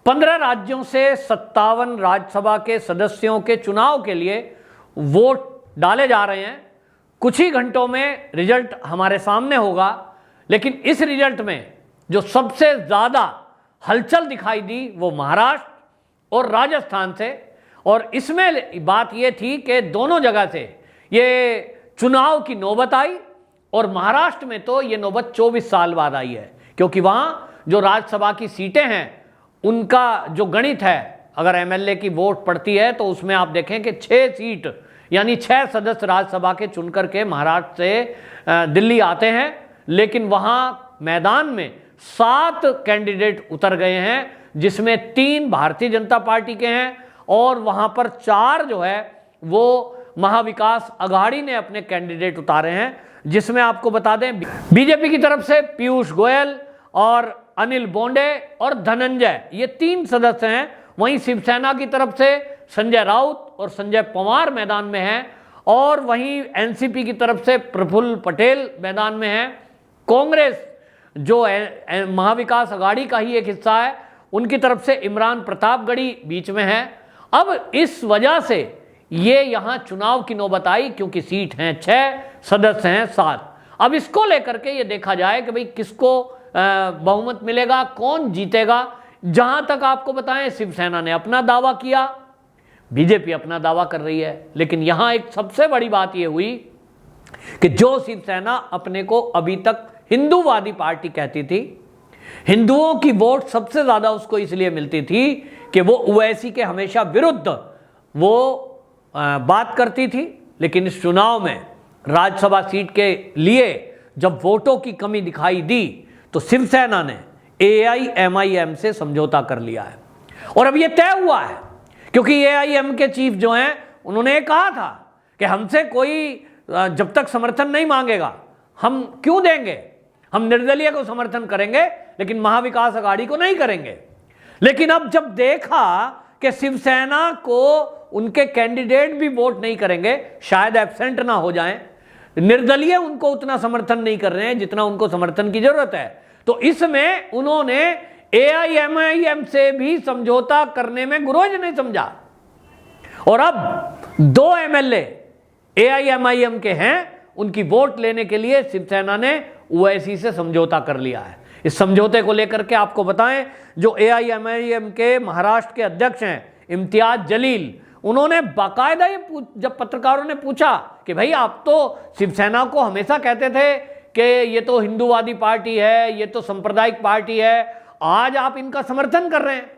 15 राज्यों से 57 राज्यसभा के सदस्यों के चुनाव के लिए वोट डाले जा रहे हैं। कुछ ही घंटों में रिजल्ट हमारे सामने होगा, लेकिन इस रिजल्ट में जो सबसे ज़्यादा हलचल दिखाई दी वो महाराष्ट्र और राजस्थान से। और इसमें बात ये थी कि दोनों जगह से ये चुनाव की नौबत आई, और महाराष्ट्र में तो ये नौबत 24 साल बाद आई है, क्योंकि वहाँ जो राज्यसभा की सीटें हैं उनका जो गणित है, अगर एमएलए की वोट पड़ती है तो उसमें आप देखें कि 6 सीट यानी 6 सदस्य राज्यसभा के चुनकर के महाराष्ट्र से दिल्ली आते हैं, लेकिन वहाँ मैदान में 7 कैंडिडेट उतर गए हैं, जिसमें 3 भारतीय जनता पार्टी के हैं और वहाँ पर 4 जो है वो महाविकास अघाड़ी ने अपने कैंडिडेट उतारे हैं, जिसमें आपको बता दें बीजेपी की तरफ से पीयूष गोयल और अनिल बोंडे और धनंजय, ये 3 सदस्य हैं। वहीं शिवसेना की तरफ से संजय राउत और संजय पंवार मैदान में हैं, और वहीं एनसीपी की तरफ से प्रफुल्ल पटेल मैदान में हैं। कांग्रेस जो महाविकास अघाड़ी का ही एक हिस्सा है, उनकी तरफ से इमरान प्रतापगढ़ी बीच में है। अब इस वजह से ये यहाँ चुनाव की नौबत आई, क्योंकि सीट हैं 6, सदस्य हैं 7। अब इसको लेकर के ये देखा जाए कि भाई किसको बहुमत मिलेगा, कौन जीतेगा। जहां तक आपको बताएं, शिवसेना ने अपना दावा किया, बीजेपी अपना दावा कर रही है, लेकिन यहां एक सबसे बड़ी बात यह हुई कि जो शिवसेना अपने को अभी तक हिंदूवादी पार्टी कहती थी, हिंदुओं की वोट सबसे ज्यादा उसको इसलिए मिलती थी कि वो ओवैसी के हमेशा विरुद्ध वो बात करती थी, लेकिन इस चुनाव में राज्यसभा सीट के लिए जब वोटों की कमी दिखाई दी तो शिवसेना ने AIMIM से समझौता कर लिया है। और अब यह तय हुआ है, क्योंकि AIM के चीफ जो हैं उन्होंने कहा था कि हमसे कोई जब तक समर्थन नहीं मांगेगा हम क्यों देंगे, हम निर्दलीय को समर्थन करेंगे लेकिन महाविकास अघाड़ी को नहीं करेंगे। लेकिन अब जब देखा कि शिवसेना को उनके कैंडिडेट भी वोट नहीं करेंगे, शायद एब्सेंट ना हो जाएं, निर्दलीय उनको उतना समर्थन नहीं कर रहे हैं जितना उनको समर्थन की जरूरत है, तो इसमें उन्होंने AIMIM से भी समझौता करने में गुरेज नहीं समझा। और अब 2 MLA AIMIM के हैं, उनकी वोट लेने के लिए शिवसेना ने ओवैसी से समझौता कर लिया है। इस समझौते को लेकर के आपको बताएं, जो AIMIM के महाराष्ट्र के अध्यक्ष हैं इम्तियाज जलील, उन्होंने बाकायदा ये जब पत्रकारों ने पूछा कि भाई आप तो शिवसेना को हमेशा कहते थे कि ये तो हिंदूवादी पार्टी है, ये तो सांप्रदायिक पार्टी है, आज आप इनका समर्थन कर रहे हैं,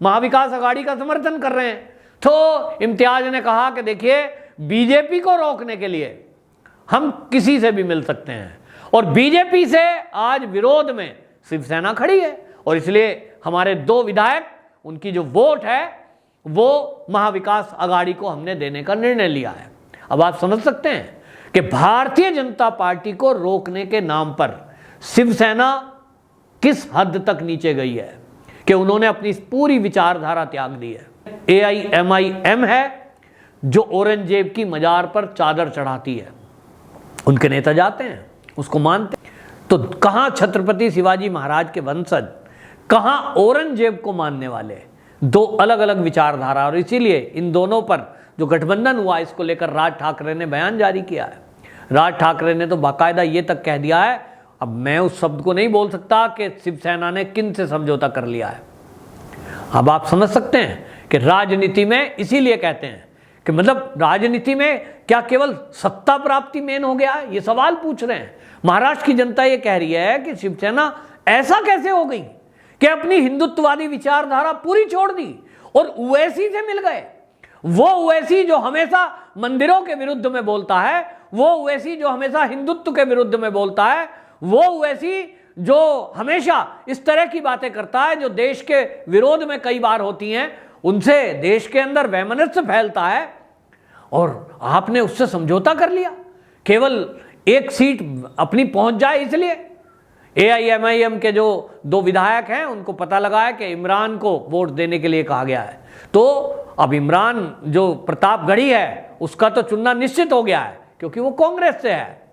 महाविकास अघाड़ी का समर्थन कर रहे हैं। तो इम्तियाज ने कहा कि देखिए, बीजेपी को रोकने के लिए हम किसी से भी मिल सकते हैं, और बीजेपी से आज विरोध में शिवसेना खड़ी है, और इसलिए हमारे 2 विधायक, उनकी जो वोट है वो महाविकास अघाड़ी को हमने देने का निर्णय लिया है। अब आप समझ सकते हैं कि भारतीय जनता पार्टी को रोकने के नाम पर शिवसेना किस हद तक नीचे गई है कि उन्होंने अपनी पूरी विचारधारा त्याग दी है। AIMIM है जो औरंगजेब की मजार पर चादर चढ़ाती है, उनके नेता जाते हैं, उसको मानते हैं। तो कहां छत्रपति शिवाजी महाराज के वंशज, कहां औरंगजेब को मानने वाले, 2 अलग अलग विचारधारा। और इसीलिए इन दोनों पर जो गठबंधन हुआ, इसको लेकर राज ठाकरे ने बयान जारी किया है। राज ठाकरे ने तो बाकायदा ये तक कह दिया है, अब मैं उस शब्द को नहीं बोल सकता कि शिवसेना ने किन से समझौता कर लिया है। अब आप समझ सकते हैं कि राजनीति में इसीलिए कहते हैं कि मतलब राजनीति में क्या केवल सत्ता प्राप्ति मेन हो गया है, ये सवाल पूछ रहे हैं। महाराष्ट्र की जनता ये कह रही है कि शिवसेना ऐसा कैसे हो गई कि अपनी हिंदुत्ववादी विचारधारा पूरी छोड़ दी और ओवैसी से मिल गए। वो ओवैसी जो हमेशा मंदिरों के विरुद्ध में बोलता है, वो ओवैसी जो हमेशा हिंदुत्व के विरुद्ध में बोलता है, वो ओवैसी जो हमेशा इस तरह की बातें करता है जो देश के विरोध में कई बार होती हैं, उनसे देश के अंदर वैमनस्य फैलता है, और आपने उससे समझौता कर लिया केवल 1 सीट अपनी पहुंच जाए इसलिए। AIMIM के जो 2 विधायक हैं उनको पता लगा है कि इमरान को वोट देने के लिए कहा गया है, तो अब इमरान जो प्रतापगढ़ी है उसका तो चुनना निश्चित हो गया है, क्योंकि वो कांग्रेस से है।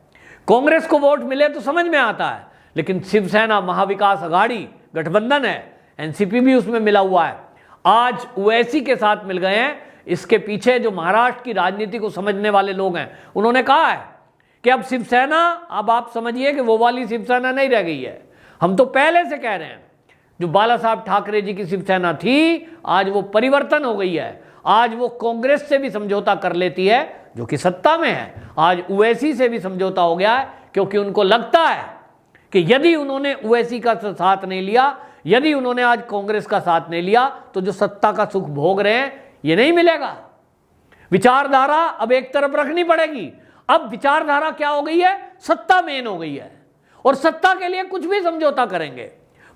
कांग्रेस को वोट मिले तो समझ में आता है, लेकिन शिवसेना महाविकास अघाड़ी गठबंधन है, एनसीपी भी उसमें मिला हुआ है, आज ओवैसी के साथ मिल गए हैं। इसके पीछे जो महाराष्ट्र की राजनीति को समझने वाले लोग हैं, उन्होंने कहा है कि अब शिवसेना, अब आप समझिए कि वो वाली शिवसेना नहीं रह गई है। हम तो पहले से कह रहे हैं, जो बाला साहब ठाकरे जी की शिवसेना थी, आज वो परिवर्तन हो गई है। आज वो कांग्रेस से भी समझौता कर लेती है जो कि सत्ता में है। आज ओवैसी से भी समझौता हो गया है, क्योंकि उनको लगता है कि यदि उन्होंने ओवैसी का साथ नहीं लिया, यदि उन्होंने आज कांग्रेस का साथ नहीं लिया, तो जो सत्ता का सुख भोग रहे हैं ये नहीं मिलेगा। विचारधारा अब एक तरफ रखनी पड़ेगी। अब विचारधारा क्या हो गई है? सत्ता मेन हो गई है, और सत्ता के लिए कुछ भी समझौता करेंगे।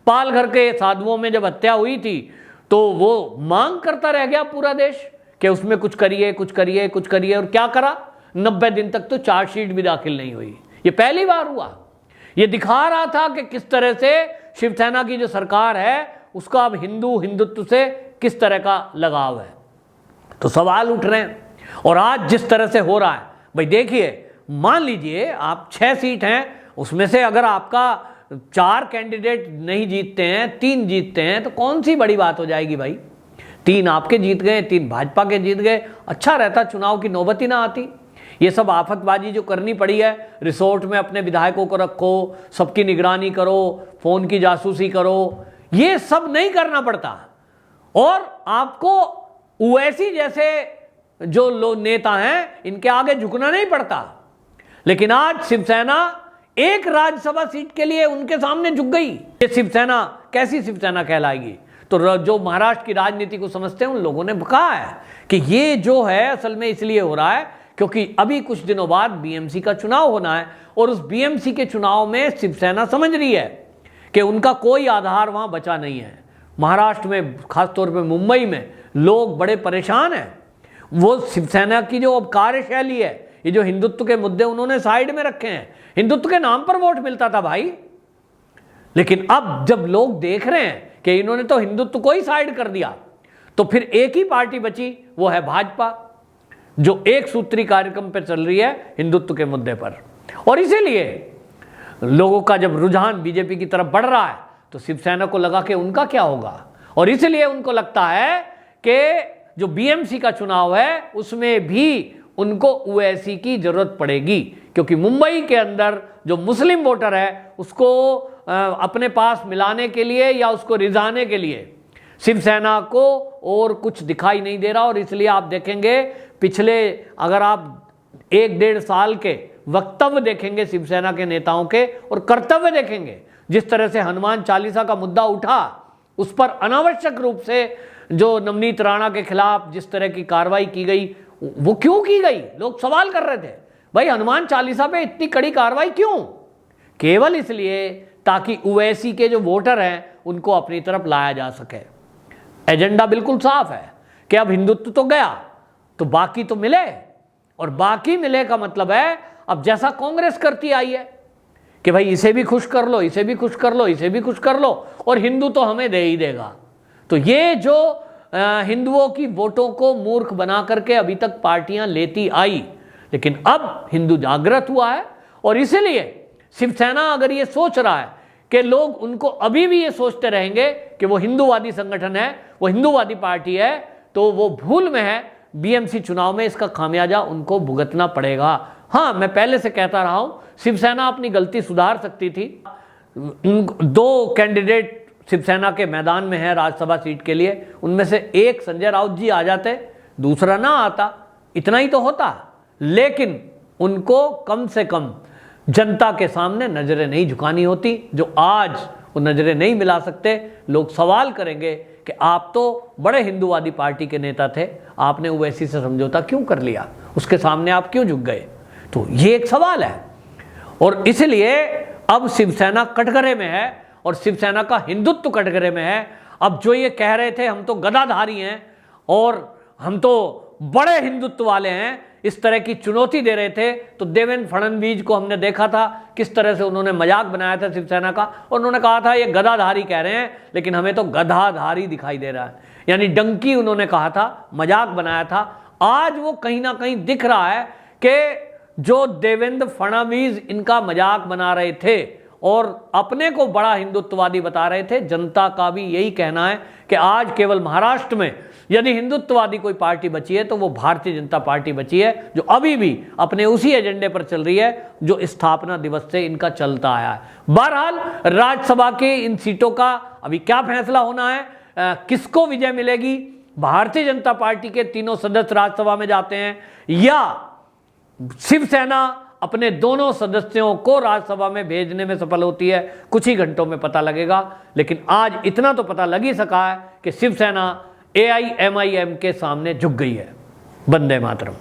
पालघर के साधुओं में जब हत्या हुई थी तो वो मांग करता रह गया पूरा देश कि उसमें कुछ करिए, कुछ करिए, कुछ करिए, और क्या करा? 90 दिन तक तो चार्जशीट भी दाखिल नहीं हुई। ये पहली बार हुआ। ये दिखा रहा था कि किस तरह से शिवसेना की जो सरकार है उसका अब हिंदुत्व से किस तरह का लगाव है। तो सवाल उठ रहे हैं, और आज जिस तरह से हो रहा है, भाई देखिए, मान लीजिए आप 6 सीट हैं, उसमें से अगर आपका 4 कैंडिडेट नहीं जीतते हैं, 3 जीतते हैं, तो कौन सी बड़ी बात हो जाएगी भाई? 3 आपके जीत गए, 3 भाजपा के जीत गए, अच्छा रहता, चुनाव की नौबत ही ना आती। ये सब आफतबाजी जो करनी पड़ी है, रिसोर्ट में अपने विधायकों को रखो, सबकी निगरानी करो, फोन की जासूसी करो, ये सब नहीं करना पड़ता। और आपको ओवैसी जैसे जो लोग नेता हैं, इनके आगे झुकना नहीं पड़ता। लेकिन आज शिवसेना एक राज्यसभा सीट के लिए उनके सामने झुक गई। ये शिवसेना कैसी शिवसेना कहलाएगी? तो जो महाराष्ट्र की राजनीति को समझते हैं उन लोगों ने कहा है कि ये जो है असल में इसलिए हो रहा है क्योंकि अभी कुछ दिनों बाद बीएमसी का चुनाव होना है, और उस बीएमसी के चुनाव में शिवसेना समझ रही है कि उनका कोई आधार वहां बचा नहीं है। महाराष्ट्र में, खासतौर पर मुंबई में लोग बड़े परेशान हैं। वो शिवसेना की जो अब कार्यशैली है, ये जो हिंदुत्व के मुद्दे उन्होंने साइड में रखे हैं, हिंदुत्व के नाम पर वोट मिलता था भाई, लेकिन अब जब लोग देख रहे हैं कि इन्होंने तो हिंदुत्व को ही साइड कर दिया, तो फिर एक ही पार्टी बची, वो है भाजपा, जो एक सूत्री कार्यक्रम पर चल रही है हिंदुत्व के मुद्दे पर। और इसीलिए लोगों का जब रुझान बीजेपी की तरफ बढ़ रहा है, तो शिवसेना को लगा कि उनका क्या होगा, और इसलिए उनको लगता है कि जो बीएमसी का चुनाव है उसमें भी उनको ओवैसी की जरूरत पड़ेगी, क्योंकि मुंबई के अंदर जो मुस्लिम वोटर है उसको अपने पास मिलाने के लिए या उसको रिझाने के लिए शिवसेना को और कुछ दिखाई नहीं दे रहा। और इसलिए आप देखेंगे पिछले, अगर आप 1-1.5 साल के वक्तव्य देखेंगे शिवसेना के नेताओं के और कर्तव्य देखेंगे, जिस तरह से हनुमान चालीसा का मुद्दा उठा, उस पर अनावश्यक रूप से जो नवनीत राणा के खिलाफ जिस तरह की कार्रवाई की गई, वो क्यों की गई? लोग सवाल कर रहे थे, भाई हनुमान चालीसा पे इतनी कड़ी कार्रवाई क्यों? केवल इसलिए ताकि ओवैसी के जो वोटर हैं उनको अपनी तरफ लाया जा सके। एजेंडा बिल्कुल साफ है कि अब हिंदुत्व तो गया, तो बाकी तो मिले, और बाकी मिले का मतलब है अब जैसा कांग्रेस करती आई है कि भाई इसे भी खुश कर लो, इसे भी खुश कर लो, इसे भी खुश कर लो, और हिंदू तो हमें दे ही देगा। तो ये जो हिंदुओं की वोटों को मूर्ख बना करके अभी तक पार्टियां लेती आई, लेकिन अब हिंदू जागृत हुआ है, और इसलिए शिवसेना अगर ये सोच रहा है कि लोग उनको अभी भी ये सोचते रहेंगे कि वो हिंदूवादी संगठन है, वो हिंदूवादी पार्टी है, तो वो भूल में है। बीएमसी चुनाव में इसका खामियाजा उनको भुगतना पड़ेगा। हाँ, मैं पहले से कहता रहा हूं, शिवसेना अपनी गलती सुधार सकती थी। 2 कैंडिडेट शिवसेना के मैदान में है राज्यसभा सीट के लिए, उनमें से एक संजय राउत जी आ जाते, दूसरा ना आता, इतना ही तो होता। लेकिन उनको कम से कम जनता के सामने नजरें नहीं झुकानी होती, जो आज वो नजरें नहीं मिला सकते। लोग सवाल करेंगे कि आप तो बड़े हिंदूवादी पार्टी के नेता थे, आपने ओवैसी से समझौता क्यों कर लिया, उसके सामने आप क्यों झुक गए? तो ये एक सवाल है, और इसलिए अब शिवसेना कटघरे में है, और शिवसेना का हिंदुत्व कटघरे में है। अब जो ये कह रहे थे हम तो गदाधारी हैं और हम तो बड़े हिंदुत्व वाले हैं, इस तरह की चुनौती दे रहे थे, तो देवेंद्र फडणवीस को हमने देखा था किस तरह से उन्होंने मजाक बनाया था शिवसेना का, और उन्होंने कहा था ये गदाधारी कह रहे हैं, लेकिन हमें तो गधाधारी दिखाई दे रहा है, यानी डंकी उन्होंने कहा था, मजाक बनाया था। आज वो कहीं ना कहीं दिख रहा है कि जो देवेंद्र फडणवीस इनका मजाक बना रहे थे और अपने को बड़ा हिंदुत्ववादी बता रहे थे। जनता का भी यही कहना है कि आज केवल महाराष्ट्र में यदि हिंदुत्ववादी कोई पार्टी बची है तो वो भारतीय जनता पार्टी बची है, जो अभी भी अपने उसी एजेंडे पर चल रही है जो स्थापना दिवस से इनका चलता आया है। बहरहाल राज्यसभा के इन सीटों का अभी क्या फैसला होना है, किसको विजय मिलेगी, भारतीय जनता पार्टी के तीनों सदस्य राज्यसभा में जाते हैं या शिवसेना अपने दोनों सदस्यों को राज्यसभा में भेजने में सफल होती है, कुछ ही घंटों में पता लगेगा। लेकिन आज इतना तो पता लग ही सका है कि शिवसेना AIMIM के सामने झुक गई है। वंदे मातरम।